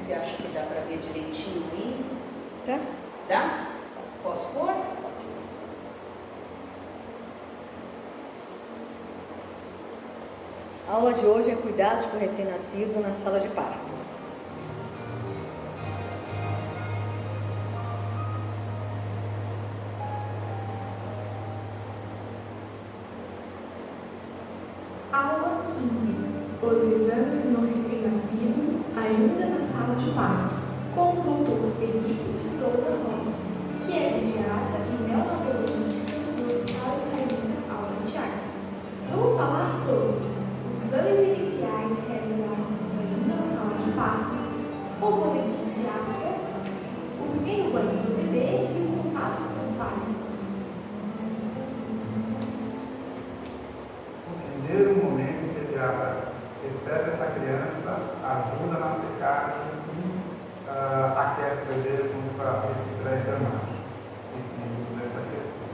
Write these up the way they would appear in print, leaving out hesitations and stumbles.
você acha que dá para ver direitinho aí? Tá? Dá? Posso pôr? A aula de hoje é cuidados com o recém-nascido na sala de parto. Aula 15. Os exames no recém-nascido ainda na sala de parto, com o Dr. Felipe de Souza Rosa, que é pediatra e neonatologista do Hospital Israelita Albert Einstein. Vamos falar sobre os exames iniciais realizados ainda na sala de parto, o boletim de África, o primeiro banho do bebê e o contato com os pais. No primeiro momento que o pediatra recebe essa criança, ajuda na secagem e aquece o bebê para respirar a enfermagem. Essa questão.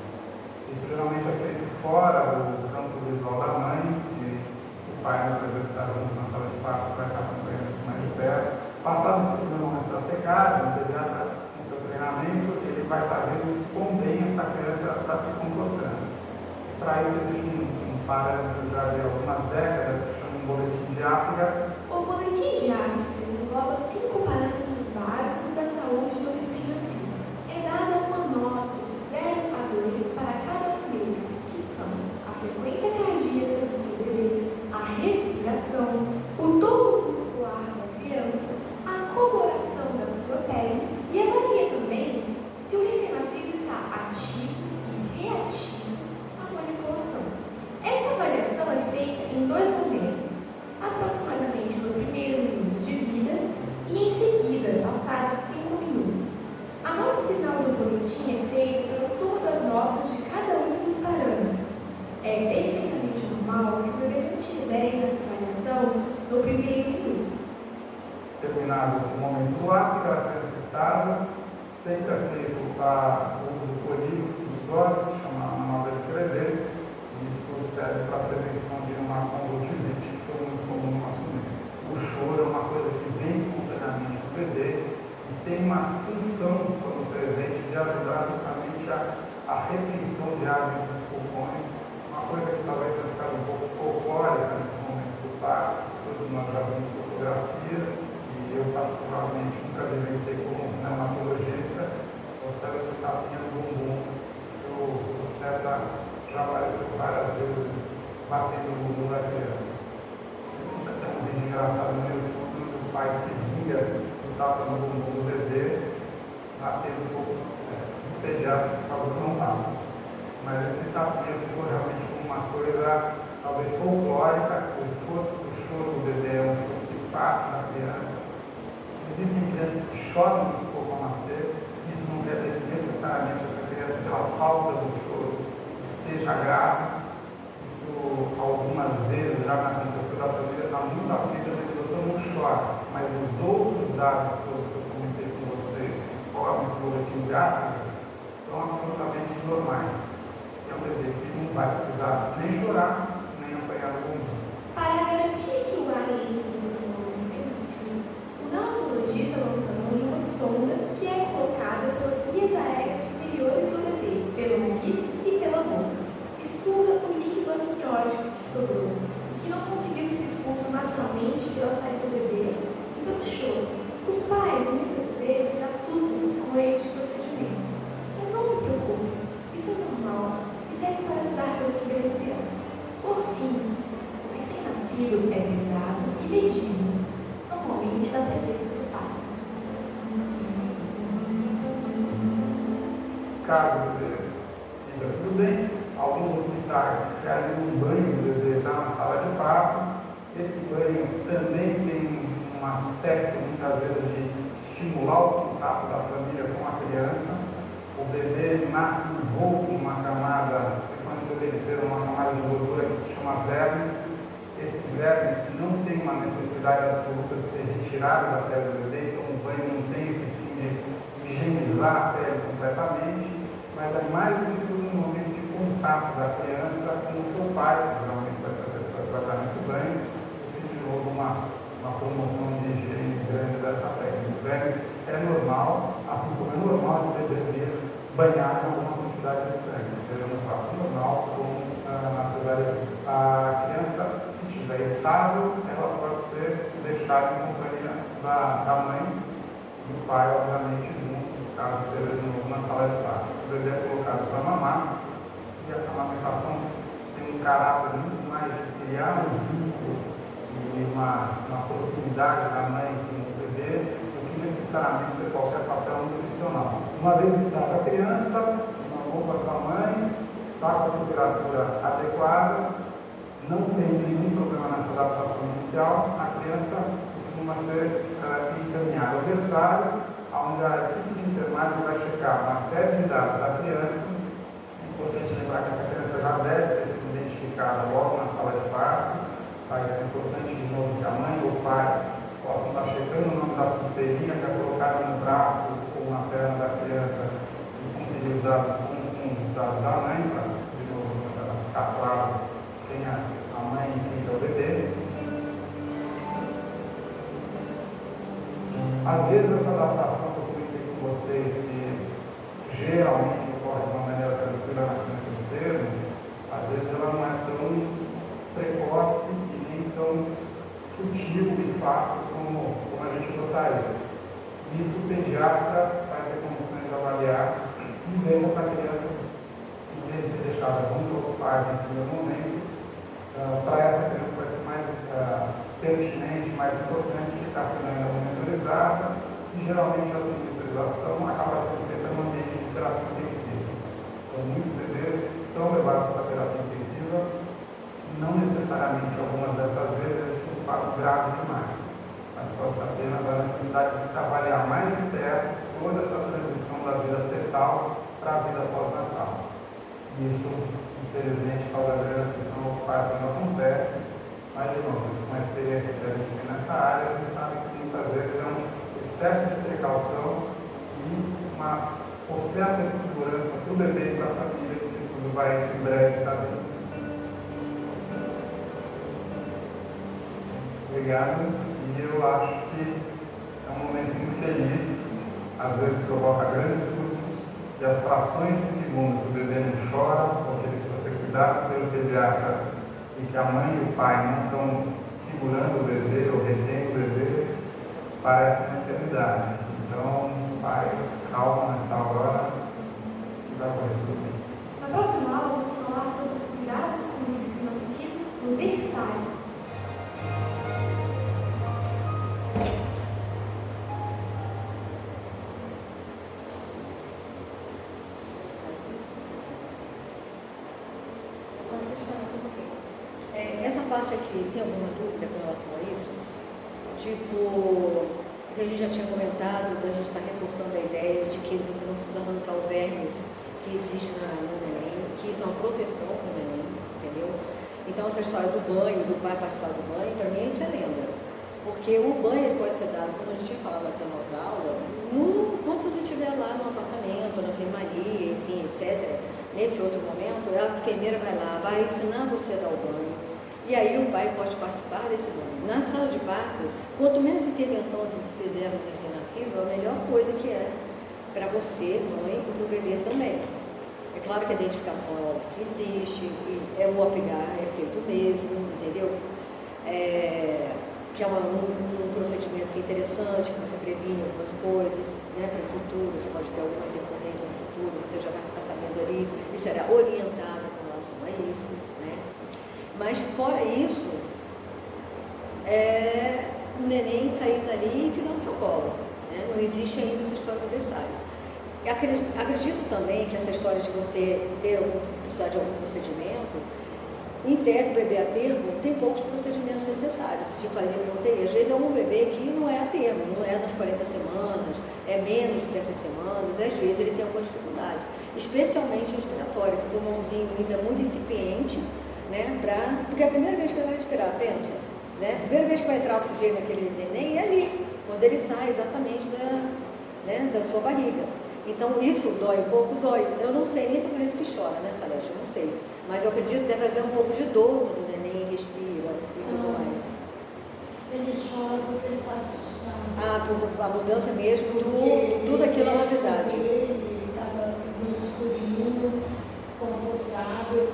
Isso geralmente é feito fora do campo visual da mãe, que o pai muitas vezes está junto na sala de parto, vai estar acompanhando isso mais de perto. Passado esse primeiro momento da secagem, o pediatra, no seu treinamento, ele vai estar vendo quão bem essa criança está se comportando. Para isso existe um parâmetro já de algumas décadas que chama um boletim de África. O boletim de África engloba 5 parâmetros básicos da saúde do recém-nascido. É dada uma nota de 0 a 2 para cada um deles, que são a frequência cardíaca do seu bebê, a respiração, o tônus muscular da criança, a coloração da sua pele e avalia também se o recém-nascido está ativo e reativo à manipulação. Essa avaliação é feita em 2 momentos, aproximadamente no primeiro minuto de vida e em seguida, passados 5 minutos. A nota final do boletim é feita pela soma das notas de cada um dos parâmetros. É perfeitamente normal que o bebê não tire 10 nessa avaliação no primeiro minuto. Terminado o momento do ato, aquela criança estável, sempre é feito o uso do colírio dos olhos, que chama a manobra de Crevet, e isso serve para a prevenção de uma conjuntivite, que foi muito comum no nosso meio. O choro é uma coisa que vem espontaneamente do bebê e tem uma função, quando presente, de ajudar justamente a retenção de ar entre os pulmões, uma coisa que talvez tenha ficado um pouco folclórica nesse momento do parto, todos nós já vimos fotografias, e eu particularmente nunca vivenciei como neonatologista, observo que tapinha no bumbum, que o obstetra já apareceu várias vezes batendo no bumbum da criança. Tem um vídeo engraçado no YouTube, o pai se vinga do tapa no bumbum do bebê, batendo um pouco no cérebro. O pediatra falou que não estava. Mas esse tapinha ficou realmente como uma coisa talvez folclórica, o esforço do choro do bebê é um esforço que parte da criança. Existem crianças que choram muito pouco ao nascer, isso não quer dizer que necessariamente essa criança, pela falta do choro, esteja grave. Isso algumas vezes já na aconteceu da família está muito aflita, porque o doutor não chora, mas os outros dados que eu comentei com vocês, conforme esse boletim de África, são absolutamente normais. Então, quer dizer, que não vai precisar nem chorar, nem apanhar o bumbum. Para garantir que o ar entre no recém-nascido, o neonatologista lança a mão em uma sonda que é colocada pelas vias aéreas superiores do bebê, pelo nariz e pela boca, e suga o líquido amniótico que sobrou, que não conseguiu ser expulso naturalmente pela saída do bebê e pelo choro. Os pais, muitas vezes, assustam com este procedimento. Mas não se preocupe, isso é normal e serve para ajudar seu filho a respirar. Por fim, o recém-nascido é pesado e medido, normalmente na presença do pai. Caso o bebê esteja tudo bem, alguns hospitais realizam um banho do bebê já na sala de parto. Esse banho também tem um aspecto, muitas vezes, de estimular o contato da família com a criança. O bebê nasce envolto em uma camada, principalmente o bebê inteiro, uma camada de gordura que se chama vermes. Esse vermes não tem uma necessidade absoluta de ser retirado da pele do bebê, então o banho não tem esse fim de higienizar a pele completamente, mas é mais do que um momento de contato da criança com o seu pai, que geralmente vai fazer o tratamento do banho, e de novo uma promoção de higiene grande dessa técnica. não deveria banhar com alguma quantidade de sangue, seja no parto normal ou na cesárea. A criança, se estiver estável, ela pode ser deixada em companhia da mãe e do pai, obviamente, junto, caso esteja de novo na sala de parto. O bebê é colocado para mamar e essa amamentação tem um caráter muito mais de criar um vínculo e uma proximidade da mãe com o bebê do que necessariamente ter qualquer papel nutricional. Uma vez estável a criança, mamou com a sua mãe, está com a temperatura adequada, não tem nenhum problema nessa adaptação inicial, a criança costuma ser encaminhada ao berçário, onde a equipe de enfermagem vai checar uma série de dados da criança. É importante lembrar que essa criança já deve ter sido identificada logo na sala de parto. Tá? Isso é importante, de novo, que a mãe ou o pai possam estar checando o nome da pulseirinha que é colocada no braço ou na perna da criança e conferir os dados com os dados da mãe, para, de novo, ficar claro quem é a mãe e quem é o bebê. Às vezes essa adaptação que eu comentei com vocês, que geralmente ocorre de uma maneira tranquila na criança do termo, às vezes ela não é tão precoce e nem tão sutil e fácil como a gente gostaria. Isso o pediatra vai ter condições de avaliar e ver se essa criança, em vez de ser deixada junto aos pais no primeiro momento, para essa criança vai ser mais pertinente, mais importante ficar sendo ainda monitorizada, e geralmente essa monitorização acaba sendo feita no ambiente de terapia intensiva. Então, muitos bebês são levados para a terapia intensiva, não necessariamente algumas dessas vezes um fato grave demais, mas pode ser apenas a necessidade de se avaliar mais de perto toda essa transição da vida fetal para a vida pós-natal. Isso, infelizmente, causa grande aflição aos pais quando acontece, mas, de novo, com a experiência que a gente tem nessa área, a gente sabe que muitas vezes é um excesso de precaução e uma oferta de segurança para o bebê e para a família, que tudo vai em breve estar bem. Obrigado, e eu acho que é um momento muito feliz, às vezes provoca grandes sustos, e as frações de segundo que o bebê não chora, porque ele precisa ser cuidado pelo pediatra, e que a mãe e o pai não estão segurando o bebê ou retendo o bebê, parece uma eternidade. Então, pais, calma nessa hora e vai correr tudo bem. Na próxima aula, vamos falar sobre os cuidados com o recém-nascido no berçário. Essa parte aqui, tem alguma dúvida com relação a isso? Tipo, a gente já tinha comentado, a gente está reforçando a ideia de que você não precisa arrancar o vermes que existe no neném, que isso é uma proteção para o neném, entendeu? Então, essa história do banho, do pai participar do banho, para mim isso é lenda. Porque o banho pode ser dado, como a gente tinha falado até na outra aula, quando você estiver lá no apartamento, na enfermaria, enfim, etc. Nesse outro momento, a enfermeira vai lá, vai ensinar você a dar o banho. E aí o pai pode participar desse banho. Na sala de parto, quanto menos intervenção que fizer no recém-nascido, a melhor coisa que é para você, mãe, e para o bebê também. É claro que a identificação é óbvio que existe, e o apegar é feito mesmo, entendeu? Que é um procedimento que é interessante, que você previne algumas coisas, né, para o futuro, você pode ter alguma intercorrência no futuro, você já vai ficar sabendo ali, isso era orientado com relação a isso, né? Mas fora isso, o neném sair dali e ficar no seu colo, né? Não existe ainda essa história do berçário. Acredito também que essa história de você precisar de algum procedimento, em tese, bebê a termo, tem poucos procedimentos necessários de fazer no UTI. Às vezes é um bebê que não é a termo, não é nas 40 semanas, é menos do que essas semanas, às vezes ele tem alguma dificuldade, especialmente respiratória, que o pulmãozinho ainda é muito incipiente, né, porque é a primeira vez que ele vai respirar, pensa, né, a primeira vez que vai entrar oxigênio naquele neném é ali, quando ele sai exatamente da sua barriga. Então isso dói um pouco, dói. Eu não sei nem se é por isso que chora, né, Celeste? Eu não sei. Mas eu acredito que deve haver um pouco de dor quando o neném respira e tudo mais. Ele chora porque ele está assustado. A mudança mesmo, Porque tudo aquilo é novidade. Ele estava no escurinho, confortável.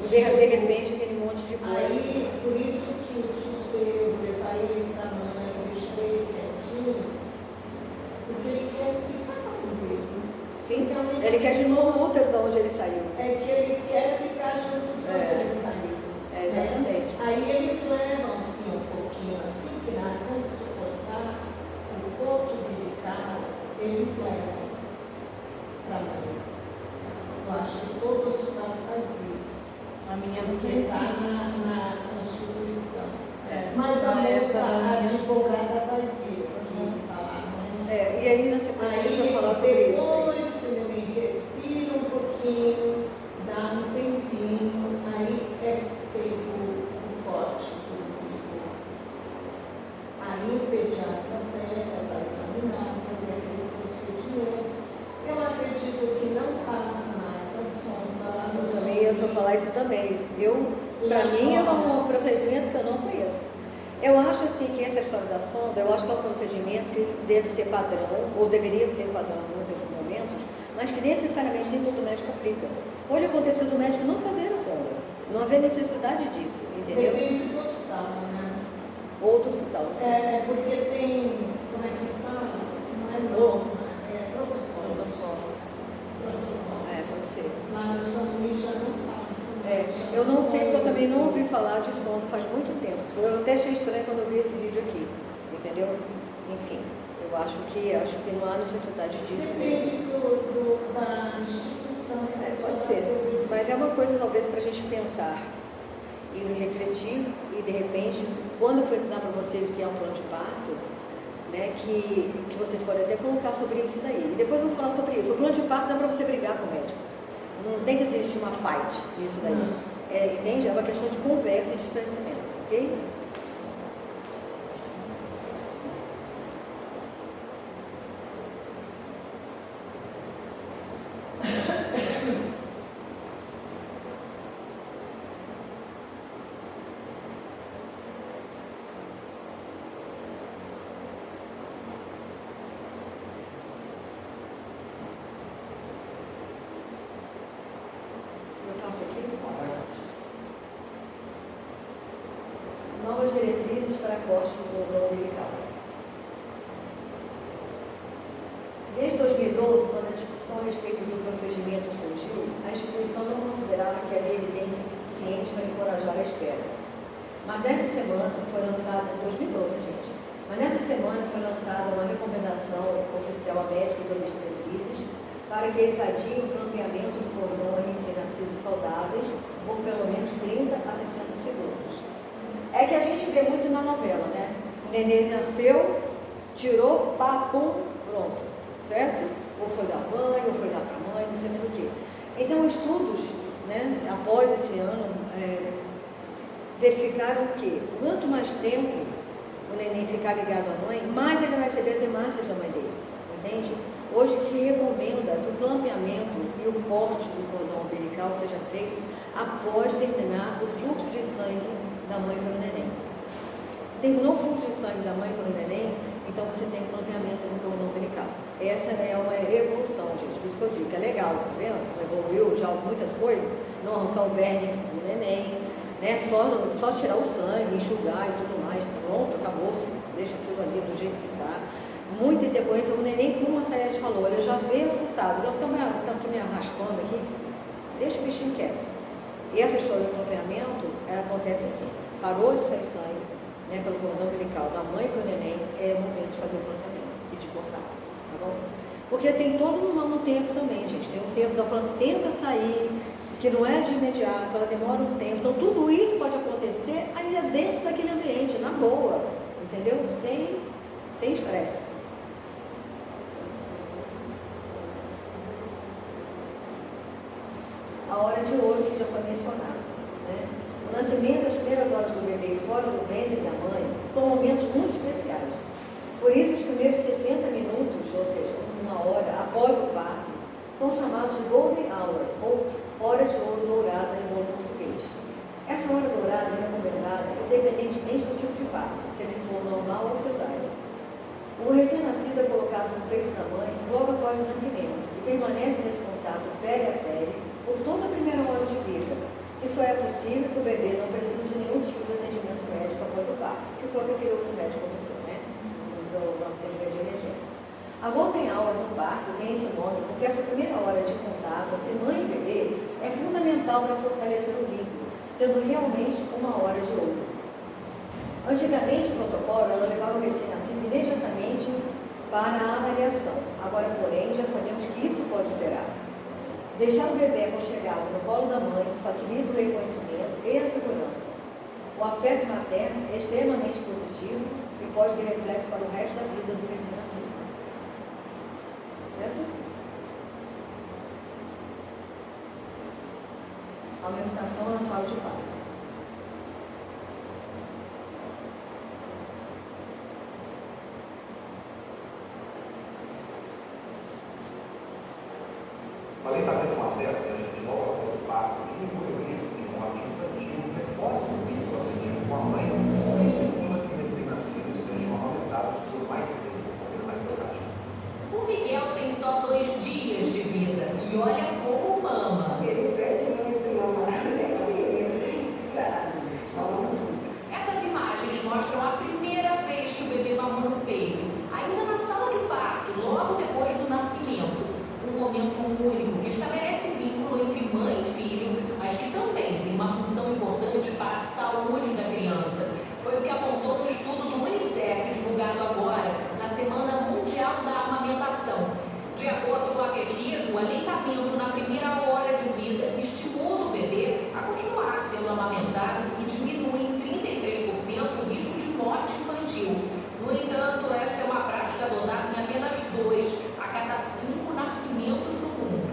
De repente, aquele monte de coisa. Aí, por isso que o sossego, levar ele para a mãe, deixar ele quietinho, porque ele quer ficar com ele. Sim, Então, ele quer de novo o útero de onde ele saiu. É que ele quer ficar junto de onde ele saiu. É, exatamente. Aí eles levam assim um pouquinho, assim que antes de cortar o corpo umbilical, eles levam para a mãe. Eu acho que todo hospital faz isso. A minha não Porque fez. está na Constituição. É. Mas a Na época moça, da a minha- advogada vai vir aqui falar, né? E aí, na sequência, a gente vai falar sobre Aí, isso. depois que o neném respira um pouquinho, dá um tempinho, aí é feito o corte do umbigo. Aí o pediatra pega, vai examinar, fazer aqueles procedimentos. Eu acredito que não passa mais a sonda lá no Eu também ia só falar isso também. Para mim, é um procedimento que eu não conheço. Eu acho assim que essa história da sonda, eu acho que é um procedimento que deve ser padrão, ou deveria ser padrão em muitos momentos, mas que necessariamente nem todo médico aplica. Pode acontecer do médico não fazer a sonda, não haver necessidade disso, entendeu? Depende do hospital, né? Ou do hospital. É porque tem, como é que fala? Não é norma, é protocolo. Pode ser. Lá no São Luís já não passa. Né? Eu não sei, porque eu também não ouvi falar de sonda faz muito tempo. Eu até achei estranho quando eu vi esse vídeo aqui, entendeu? Enfim, eu acho que não há necessidade disso mesmo. Depende da instituição. Pode ser, mas é uma coisa talvez para a gente pensar e refletir e de repente, quando eu for ensinar para vocês o que é um plano de parto, né, que vocês podem até colocar sobre isso daí. E depois eu vou falar sobre isso. O plano de parto dá para você brigar com o médico. Não tem que existir uma fight nisso daí. Entende? É uma questão de conversa e de esclarecimento, ok? Novas diretrizes para corte do cordão umbilical. Desde 2012, quando a discussão a respeito do procedimento surgiu, a instituição não considerava que havia evidência suficiente para encorajar a espera. Mas nessa semana foi lançada, em 2012, gente, mas nessa semana foi lançada uma recomendação oficial a médicos e obstetrizes para que eles adiem o branqueamento do cordão em recém-nascidos saudáveis por pelo menos 30 a 60 segundos. É que a gente vê muito na novela, né? O neném nasceu, tirou, pá, pum, pronto, certo? Ou foi da mãe, ou foi da mãe, não sei mais o quê. Então, estudos, né, após esse ano, verificaram que quanto mais tempo o neném ficar ligado à mãe, mais ele vai receber as hemácias da mãe dele, entende? Hoje se recomenda que o clampeamento e o corte do cordão umbilical seja feito após terminar o fluxo de sangue da mãe para o neném. Terminou o fluxo de sangue da mãe para o neném, então você tem clampeamento no cordão umbilical. Essa é uma evolução, gente, por isso que eu digo que é legal, tá vendo? Evoluiu já muitas coisas, não arrancar o verme do neném, né? Só tirar o sangue, enxugar e tudo mais, pronto, acabou, deixa tudo ali do jeito que está. Muita intercorrência, o neném, como a Sayed falou, ele já veio assustado, então estou me arrastando aqui, deixa o bichinho quieto. E essa história do acompanhamento acontece assim, parou de sair sangue, né, pelo cordão umbilical da mãe para o neném, é o momento de fazer o acompanhamento e de cortar, tá bom? Porque tem todo um tempo também, gente, tem um tempo da placenta sair, que não é de imediato, ela demora um tempo, então tudo isso pode acontecer ainda dentro daquele ambiente, na boa, entendeu? Sem estresse. A hora de ouro que já foi mencionada, né? O nascimento, as primeiras horas do bebê fora do ventre da mãe, são momentos muito especiais. Por isso, os primeiros 60 minutos, ou seja, uma hora após o parto, são chamados de golden hour, ou hora de ouro dourada em bom português. Essa hora dourada é recomendada independentemente do tipo de parto, se ele for normal ou cesárea. contato com o peito da mãe logo após o nascimento e permanece nesse contato pele a pele por toda a primeira hora de vida. Isso é possível se o bebê não precisa de nenhum tipo de atendimento médico após o parto, que foi o que aquele outro médico comentou, né? No atendimento de emergência. A golden hour no parto tem esse nome porque essa primeira hora de contato entre mãe e bebê é fundamental para fortalecer o vínculo, sendo realmente uma hora de ouro. Antigamente, o protocolo ela levava o recém-nascido imediatamente para a avaliação. Agora, porém, já sabemos que isso pode esperar. Deixar o bebê aconchegado no colo da mãe facilita o reconhecimento e a segurança. O afeto materno é extremamente positivo e pode ter reflexo para o resto da vida do recém-nascido. Certo? Amamentação na sala de parto. O aleitamento materno, que a gente logo após o parto, diminui o risco de morte infantil, reforça o vínculo afetivo com a mãe e estimula que recém-nascidos sejam amamentados por mais tempo, na verdade. O Miguel tem só 2 dias de vida e olha como mama. Ele pede muito mamar, né? Essas imagens mostram a primeira vez que o bebê mamou no peito, ainda na sala de parto, logo depois do nascimento. Um momento único que estabelece vínculo entre mãe e filho, mas que também tem uma função importante para a saúde da criança. Foi o que apontou no estudo do Unicef, divulgado agora, na Semana Mundial da Amamentação. De acordo com a pesquisa, o aleitamento na primeira hora de vida estimula o bebê a continuar sendo amamentado e diminui em 33% o risco de morte infantil. No entanto, esta é uma prática adotada em apenas 2 a cada 5 nascimentos no mundo.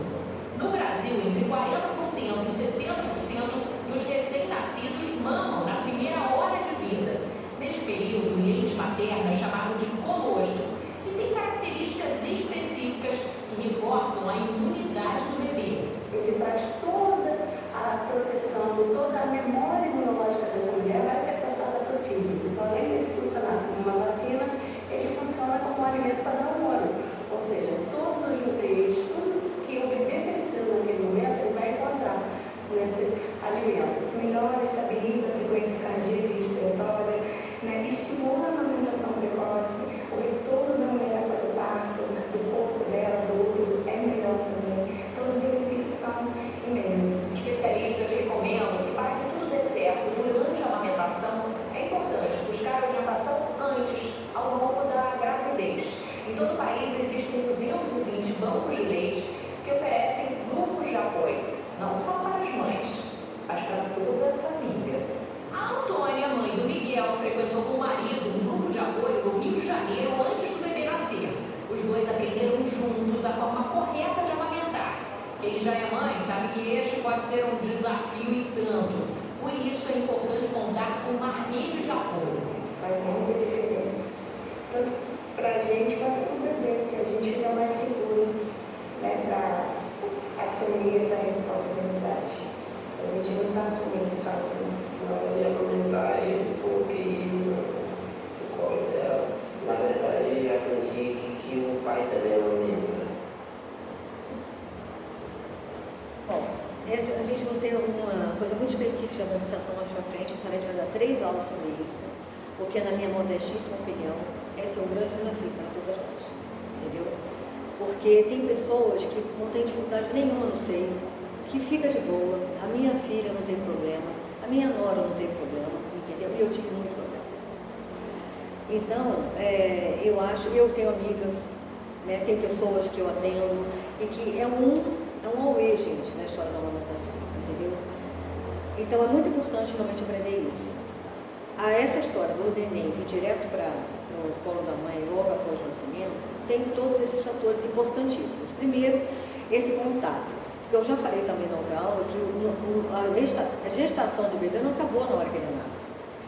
No Brasil, entre 40% e 60% dos recém-nascidos mamam na primeira hora de vida. Neste período, o leite materno é chamado de colostro e tem características específicas que reforçam a imunidade do bebê. Ele traz toda a proteção, toda a memória imunológica dessa mulher vai ser passada para o filho. Então, além de ele funcionar como uma vacina, ele funciona como um alimento para dar hormônio. Ou seja, todos os nutrientes, tudo que o bebê precisa naquele momento, ele vai encontrar nesse alimento. Melhora, estabiliza a frequência cardíaca e respiratória, né? Estimula a amamentação precoce, o retorno da mulher após o parto, do corpo dela, do útero, é melhor também. Todos os benefícios são imensos. Especialistas recomendam que, para que tudo dê certo durante a amamentação, é importante buscar orientação antes, ao longo da gravidez. Em todo o país existem 220 bancos de leite que oferecem grupos de apoio, não só para as mães, mas para toda a família. A Antônia, mãe do Miguel, frequentou com o marido um grupo de apoio no Rio de Janeiro antes do bebê nascer. Os dois aprenderam juntos a forma correta de amamentar. Ele já é mãe, sabe que este pode ser um desafio e tanto. Por isso é importante contar com uma rede de apoio. Faz muita diferença. Tanto para a gente quanto para o bebê, que a gente fica mais seguro, né, para assumir essa responsabilidade. A gente não está assumindo sozinho. Eu ia comentar ele porque o colo dela, na verdade, eu aprendi que o pai também é uma menina. Bom, a gente vai ter uma coisa muito específica de amamentação mais pra frente. A gente vai dar 3 aulas sobre isso, porque, na minha modestíssima opinião, esse é um grande desafio para todas nós, entendeu? Porque tem pessoas que não têm dificuldade nenhuma no seio, que fica de boa. A minha filha não tem problema, a minha nora não tem problema, entendeu? E eu tive muito problema. Então, eu tenho amigas, né, tem pessoas que eu atendo, e que é um auê, gente, na história da amamentação, entendeu? Então, é muito importante realmente aprender isso. Essa história do neném vir direto para o colo da mãe logo após o nascimento, tem todos esses fatores importantíssimos. Primeiro, esse contato. Porque eu já falei também na outra aula que a gestação do bebê não acabou na hora que ele nasce.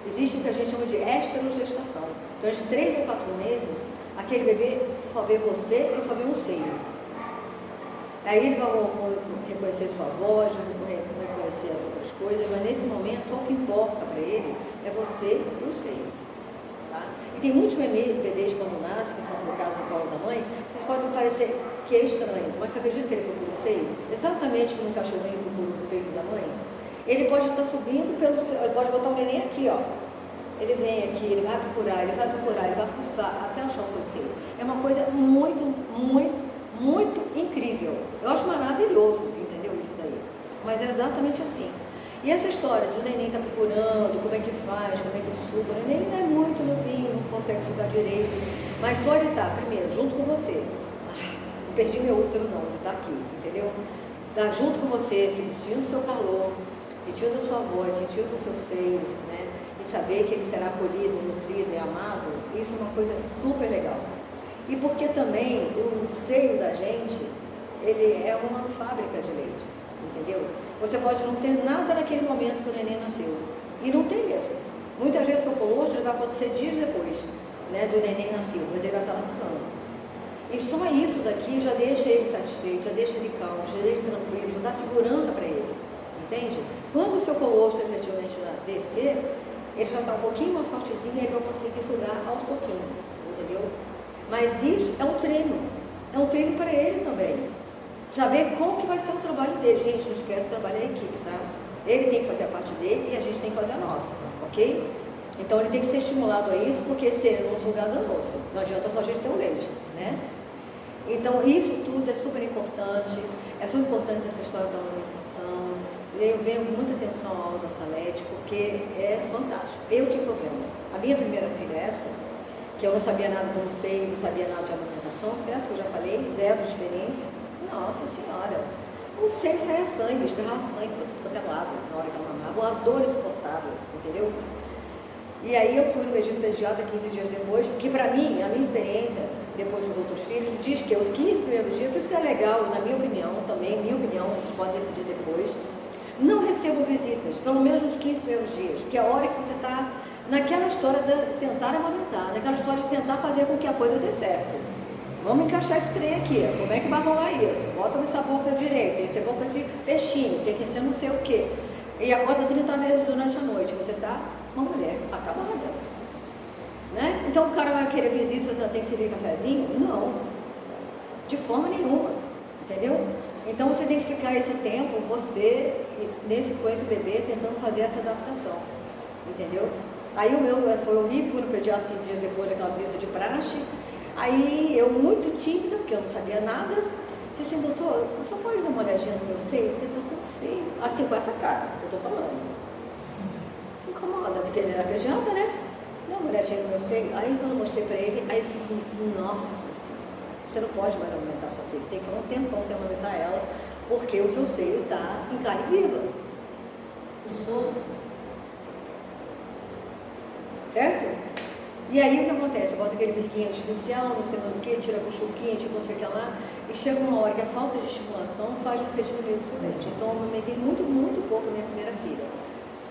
Existe o que a gente chama de esterogestação. Então, de 3 a 4 meses, aquele bebê só vê você e só vê um seio. Aí ele vai reconhecer sua voz, vai reconhecer as outras coisas, mas nesse momento só o que importa para ele é você e o seio. Tá? E tem muitos bebês quando nascem, que são colocados no colo da mãe, vocês podem parecer que é estranho, mas você acredita que ele procura o seio? Exatamente como um cachorrinho procura o peito da mãe. Ele pode estar subindo ele pode botar o neném aqui, ó. Ele vem aqui, ele vai procurar, ele vai fuçar até achar o seu seio. É uma coisa muito, muito, muito incrível. Eu acho maravilhoso, entendeu isso daí? Mas é exatamente assim. E essa história de o neném estar procurando, como é que faz, como é que suga, o neném é muito novinho, não consegue sugar direito. Mas só ele está, primeiro, junto com você. Não perdi meu útero não, ele está aqui, entendeu? Está junto com você, sentindo o seu calor, sentindo a sua voz, sentindo o seu seio, né? E saber que ele será acolhido, nutrido e amado, isso é uma coisa super legal. E porque também o seio da gente, ele é uma fábrica de leite, entendeu? Você pode não ter nada naquele momento que o neném nasceu. E não tem mesmo. Muitas vezes o seu colostro vai acontecer dias depois, né, do neném nascer, mas ele vai estar nascendo. E só isso daqui já deixa ele satisfeito, já deixa ele calmo, já deixa ele tranquilo, já dá segurança para ele. Entende? Quando o seu colostro efetivamente descer, ele já está um pouquinho mais fortezinho e ele vai conseguir sugar aos pouquinhos. Entendeu? Mas isso é um treino. É um treino para ele também. Saber como que vai ser o trabalho dele. Gente, não esquece, o trabalho é a equipe, tá? Ele tem que fazer a parte dele e a gente tem que fazer a nossa, ok? Então ele tem que ser estimulado a isso, porque se ele não sugar, danou-se. Não adianta só a gente ter o leite, né? Então isso tudo é super importante. É super importante essa história da alimentação. Eu venho com muita atenção à aula da Salete, porque é fantástico. Eu tinha problema. A minha primeira filha é essa, que eu não sabia nada como sei, não sabia nada de alimentação, certo? Eu já falei, zero de experiência. Nossa Senhora, não sei se saia sangue, espirrava sangue por todo lado na hora que ela mamava, uma dor insuportável, entendeu? E aí eu fui no médico pediatra 15 dias depois, porque para mim, a minha experiência, depois dos outros filhos, diz que os 15 primeiros dias, por isso que é legal, na minha opinião também, vocês podem decidir depois, não recebam visitas, pelo menos nos 15 primeiros dias, porque é a hora que você está naquela história de tentar amamentar, naquela história de tentar fazer com que a coisa dê certo. Vamos encaixar esse trem aqui, como é que vai rolar isso? Bota essa boca direita, tem que ser boca de peixinho, tem que ser não sei o quê. E acorda 30 vezes durante a noite, você está uma mulher acabada. Né? Então o cara vai querer visita, você tem que servir cafezinho? Não, de forma nenhuma, entendeu? Então você tem que ficar esse tempo, você, com esse bebê, tentando fazer essa adaptação, entendeu? Aí o meu foi horrível, fui no pediatra 15 dias depois daquela visita de praxe. Aí eu, muito tímida, porque eu não sabia nada, disse assim, doutor, eu só pode dar uma olhadinha no meu seio, porque está tão feio. Assim, com essa cara, que eu estou falando. Se incomoda, porque ele era pediatra, né? Dá uma olhadinha no meu seio. Aí quando eu mostrei para ele, aí ele disse, nossa, você não pode mais aumentar sua filha, você tem que ficar um tempão sem aumentar ela, porque o seu seio está em carne viva. Os dois. Certo? E aí o que acontece? Bota aquele bisquinho artificial, não sei mais o que, tira com chuquinha, tipo não sei o que lá, e chega uma hora que a falta de estimulação faz você diminuir o seu leite. Então eu aumentei muito, muito pouco a minha primeira filha.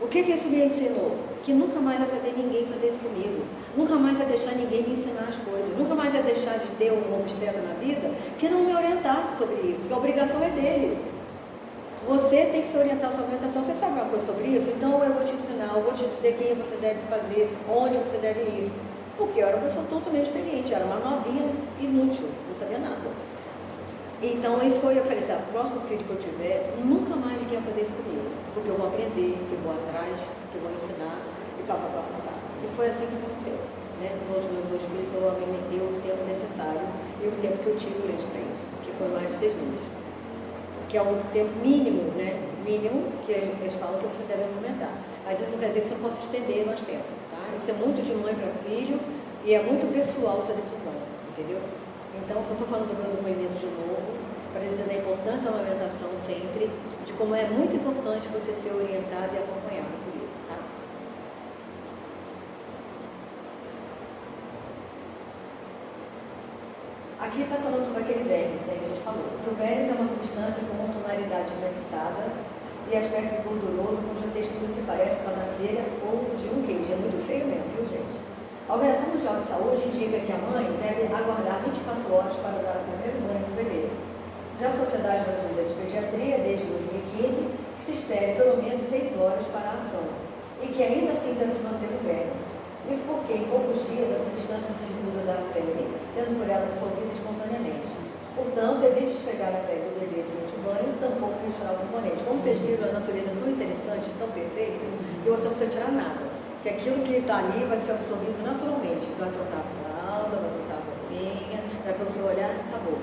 O que isso me ensinou? Que nunca mais vai fazer ninguém fazer isso comigo. Nunca mais vai deixar ninguém me ensinar as coisas. Nunca mais vai deixar de ter um obstetra na vida que não me orientasse sobre isso, que a obrigação é dele. Você tem que se orientar a sua alimentação. Você sabe uma coisa sobre isso? Então eu vou te ensinar, eu vou te dizer quem você deve fazer, onde você deve ir. Porque eu era uma pessoa totalmente experiente, eu era uma novinha inútil, não sabia nada. Então isso foi, eu falei assim, o próximo filho que eu tiver, nunca mais ninguém vai fazer isso comigo. Porque eu vou aprender, que eu vou atrás, que eu vou ensinar, e pá. E foi assim que aconteceu. Né? Os meus dois filhos eu alimentei o tempo necessário e o tempo que eu tive leite para isso, que foi mais de 6 meses. Que é o tempo mínimo, né? Mínimo que eles falam que você deve alimentar. Mas isso não quer dizer que você não possa estender mais tempo, tá? Isso é muito de mãe para filho e é muito pessoal essa decisão, entendeu? Então, só estou falando do meu depoimento de novo, para dizer da importância da amamentação sempre, de como é muito importante você ser orientado e acompanhado por isso, tá? Aqui está falando sobre aquele vermes, né, que a gente falou. O vermes é uma substância com uma tonalidade mixada e aspecto gorduroso, cuja textura se parece com a da cera ou de um queijo. É muito feio mesmo, viu, gente? A Organização Mundial de Saúde indica que a mãe deve aguardar 24 horas para dar o primeiro banho do bebê. Já a Sociedade Brasileira de Pediatria, desde 2015, que se espere pelo menos 6 horas para a ação e que ainda assim deve se manter o vermes. Isso porque, em poucos dias, a substância desnuda da pele, sendo por ela dissolvida espontaneamente. Portanto, evite esfregar a pele do bebê durante o banho, tampouco misturar o componente. Como vocês viram, a natureza é tão interessante, tão perfeita, que você não precisa tirar nada. Que aquilo que está ali vai ser absorvido naturalmente. Você vai trocar a fralda, vai trocar a roupinha, vai para você olhar, acabou.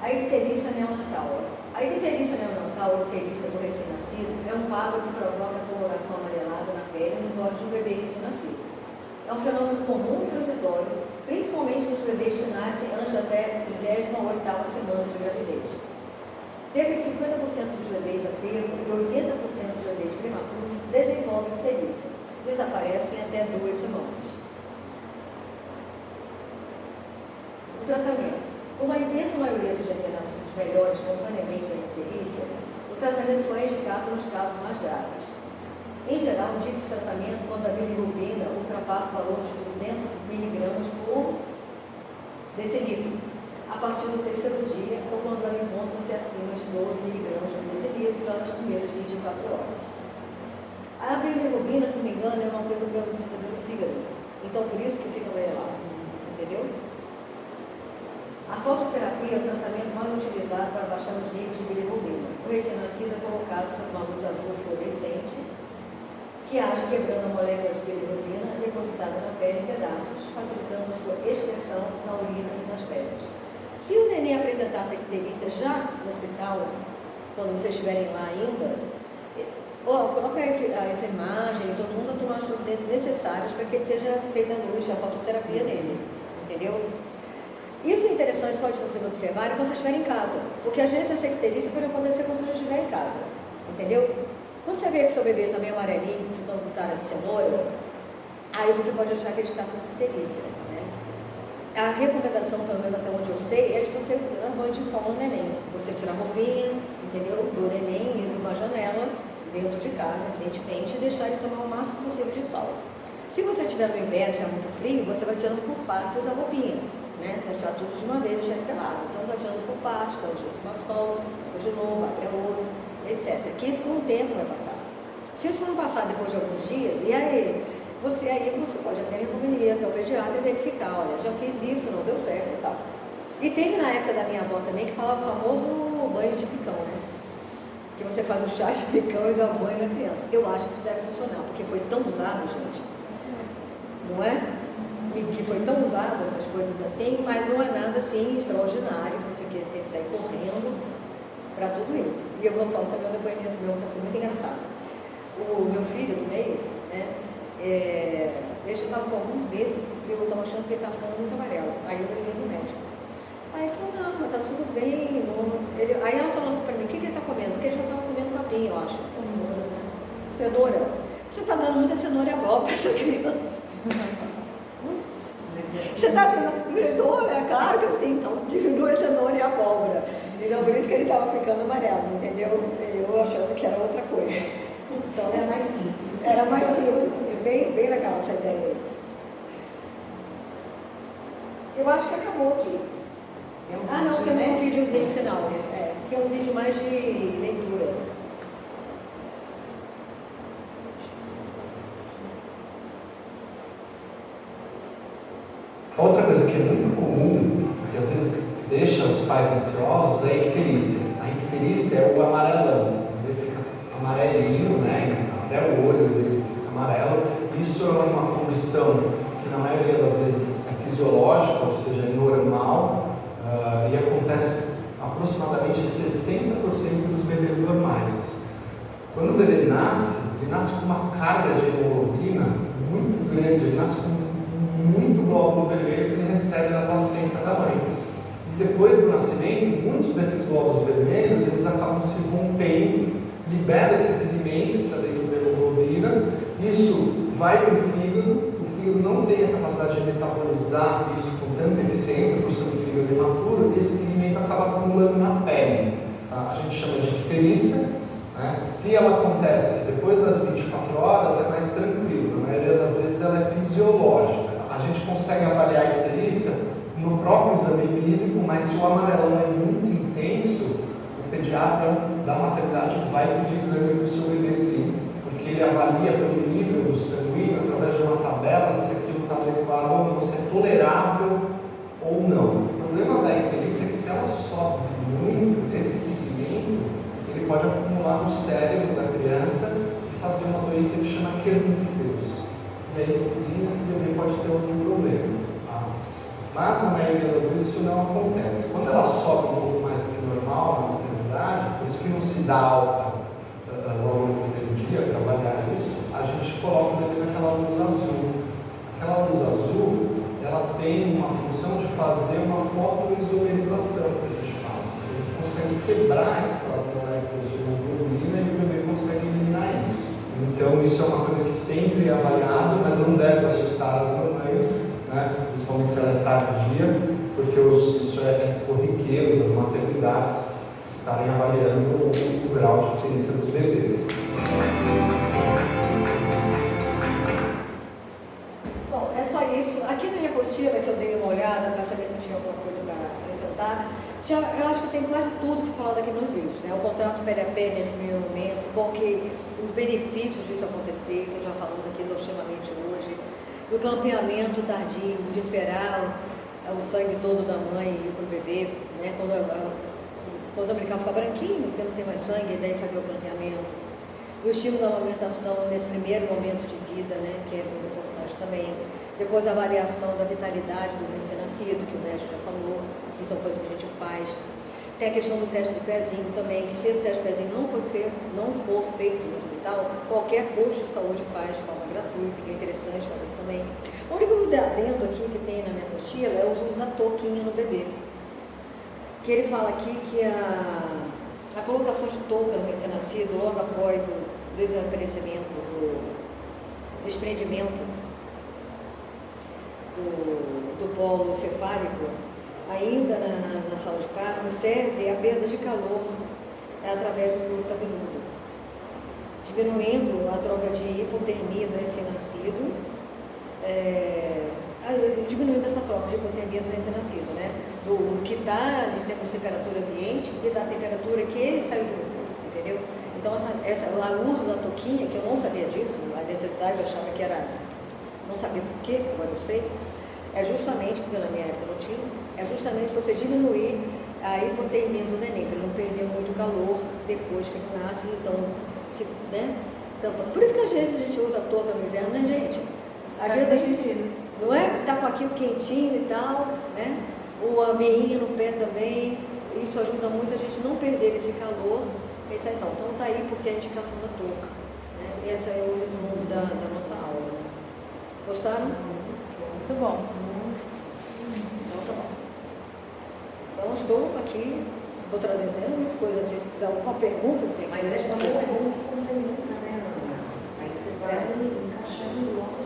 A icterícia neonatal. A icterícia neonatal, ou icterícia do recém-nascido, é um quadro que provoca coloração amarelada na pele e nos olhos do bebê recém-nascido. É um fenômeno comum e transitório, principalmente nos bebês que nascem antes até a 38ª semana de gravidez. Cerca de 50% dos bebês a termo e 80% dos bebês prematuros desenvolvem icterícia. Desaparecem até 2 semanas. O tratamento. Como a imensa maioria dos recém-nascidos melhora espontaneamente a icterícia, o tratamento só é indicado nos casos mais graves. Em geral, indica-se tratamento quando a bilirrubina ultrapassa o valor de 200 mg por decilitro, a partir do 3º dia, ou quando ela encontra-se acima de 12 mg por decilitro já nas primeiras 24 horas. A bilirrubina, se não me engano, é uma coisa produzida pelo fígado, então por isso que fica amarelado, entendeu? A fototerapia é o tratamento mais utilizado para baixar os níveis de bilirrubina. O recém-nascido é colocado sob uma luz azul fluorescente, que age quebrando a molécula de bilirrubina depositada na pele em pedaços, facilitando a sua excreção na urina e nas fezes. Se o neném apresentasse icterícia já no hospital, quando vocês estiverem lá ainda, coloca a enfermagem, todo mundo a tomar as providências necessárias para que seja feita a luz, a fototerapia nele, entendeu? Isso é interessante só de vocês observarem quando vocês estiverem em casa, porque às vezes essa icterícia pode acontecer quando você estiver em casa, entendeu? Quando você vê que seu bebê está meio amarelinho, você está com cara de cenoura, aí você pode achar que ele está com icterícia, né? A recomendação, pelo menos até onde eu sei, é de você dar banho de sol no neném. Você tirar a roupinha, entendeu? Do neném, ir numa janela, dentro de casa, evidentemente, e deixar ele tomar o máximo possível de sol. Se você estiver no inverno, se é muito frio, você vai tirando por partes a roupinha, né? Vai tirar tudo de uma vez, deixar ele pelado. Então vai tirando por partes, então de uma sol, depois de novo, até outro, etc. Que isso com o tempo vai passar. Se isso não passar depois de alguns dias, e aí você pode até recorrer até o pediatra e verificar, olha, já fiz isso, não deu certo e tal. E teve na época da minha avó também que falava o famoso banho de picão, né? Que você faz o chá de picão e dá banho na criança. Eu acho que isso deve funcionar, porque foi tão usado, gente. Não é? E que foi tão usado essas coisas assim, mas não é nada assim extraordinário, você tem que sair correndo para tudo isso. E eu vou falar também o depoimento meu, que foi muito engraçado. O meu filho do meio, né? Ele já estava com alguns meses e eu estava achando que ele estava ficando muito amarelo. Aí eu levei no médico. Aí ele falou, não, mas tá tudo bem. Aí ela falou assim para mim, o que ele está comendo? Porque ele já estava comendo capim, eu acho. Cenoura. Você está dando muita cenoura e abóbora para essa criança. Você está dando dividor? É claro que sim, então dividor é cenoura e abóbora. Então por isso que ele estava ficando amarelo, entendeu? Eu achando que era outra coisa. Então, Era mais simples. Era mais simples. Bem legal essa ideia. Eu acho que acabou aqui. É um Não, vídeo, temos né? um videozinho final. Que é um vídeo mais de leitura. Outra coisa que é muito comum, que às vezes deixa os pais ansiosos, é a icterícia. A icterícia é o amarelão. Ele fica amarelinho, né? Até o olho dele fica amarelo. Isso é uma condição que na maioria das vezes é fisiológica, ou seja, é normal, e acontece aproximadamente 60% dos bebês normais. Quando o bebê nasce, ele nasce com uma carga de hemoglobina muito grande, ele nasce com muito glóbulo vermelho que ele recebe da placenta da mãe. E depois do nascimento, muitos desses glóbulos vermelhos, eles acabam se rompendo, libera esse pigmento que está dentro da hemoglobina, isso vai para o fígado não tem a capacidade de metabolizar isso com tanta eficiência por ser um fígado imaturo, e esse pigmento acaba acumulando na pele. A gente chama de icterícia, né? Se ela acontece depois das 24 horas, é mais tranquilo, na maioria das vezes ela é fisiológica. A gente consegue avaliar a icterícia no próprio exame físico, mas se o amarelão é muito intenso, o pediatra da maternidade vai pedir exame para o seu bebê sim, porque ele avalia pelo nível do sanguíneo, através de uma tabela, se aquilo está adequado ou não, se é tolerável ou não. O problema da icterícia é que se ela sobe muito desse pigmento, ele pode acumular no cérebro da criança e fazer uma doença que chama querníferos. E aí sim, esse bebê pode ter algum problema. Tá? Mas na maioria das vezes isso não acontece. Quando ela sobe um pouco mais do que normal na maternidade, por isso que não se dá alta logo no primeiro dia, trabalhar isso, a gente coloca o bebê naquela luz azul. Aquela luz azul, ela tem uma função de fazer uma fotoisomerização, que a gente fala. A gente consegue quebrar essas moléculas de hemoglobina e o bebê consegue eliminar isso. Então isso é uma coisa que sempre é avaliado, mas não deve assustar as mamães, né? Principalmente se ela é tardia, porque isso é corriqueiro das maternidades estarem avaliando o grau de icterícia dos bebês. Bom, é só isso. Aqui na minha apostila, que eu dei uma olhada para saber se tinha alguma coisa para acrescentar, eu acho que tem quase tudo que falado aqui nos vídeos, né? O contrato PRAP nesse primeiro momento, porque os benefícios disso acontecer, que já falamos aqui exaustivamente hoje, do clampeamento tardio, de esperar o sangue todo da mãe ir para o bebê, né? Quando o umbilical fica branquinho, porque não tem mais sangue, daí fazer o clampeamento. O estímulo da amamentação nesse primeiro momento de vida, né? Que é muito importante também. Depois a avaliação da vitalidade do recém-nascido, que o médico já falou, que são coisas que a gente faz. Tem a questão do teste do pezinho também, que se esse teste do pezinho não for feito no hospital, qualquer posto de saúde faz de forma gratuita, que é interessante fazer também. O único adendo aqui que tem na minha apostila é o uso da touquinha no bebê. Que ele fala aqui que a colocação de touca no recém-nascido, logo após o desaparecimento, do desprendimento do polo cefálico, ainda na sala de parto, serve a perda de calor através do couro cabeludo, diminuindo a troca de hipotermia do recém-nascido, diminuindo essa troca de hipotermia do recém-nascido, né? Do que dá de termos de temperatura ambiente e da temperatura que ele saiu do corpo, entendeu? Então, o uso da touquinha, que eu não sabia disso, a necessidade eu achava que era, não sabia por quê, agora eu sei, é justamente, porque na minha época não tinha, é justamente você diminuir a hipotermia do neném, para ele não perder muito calor depois que ele nasce, então, né? Então, por isso que às vezes a gente usa a touca no inverno, né, gente? Às vezes a gente, não é? Tá com aquilo quentinho e tal, né? Ou a meinha no pé também, isso ajuda muito a gente não perder esse calor. Então tá aí porque a indicação da touca, né? Esse é o resumo da nossa aula, né? Gostaram? Muito bom. Então tá bom. Então estou aqui, vou trazer umas coisas, se tiver alguma pergunta, tem Mas é uma pergunta que complementa, né, Ana? Aí você vai encaixando logo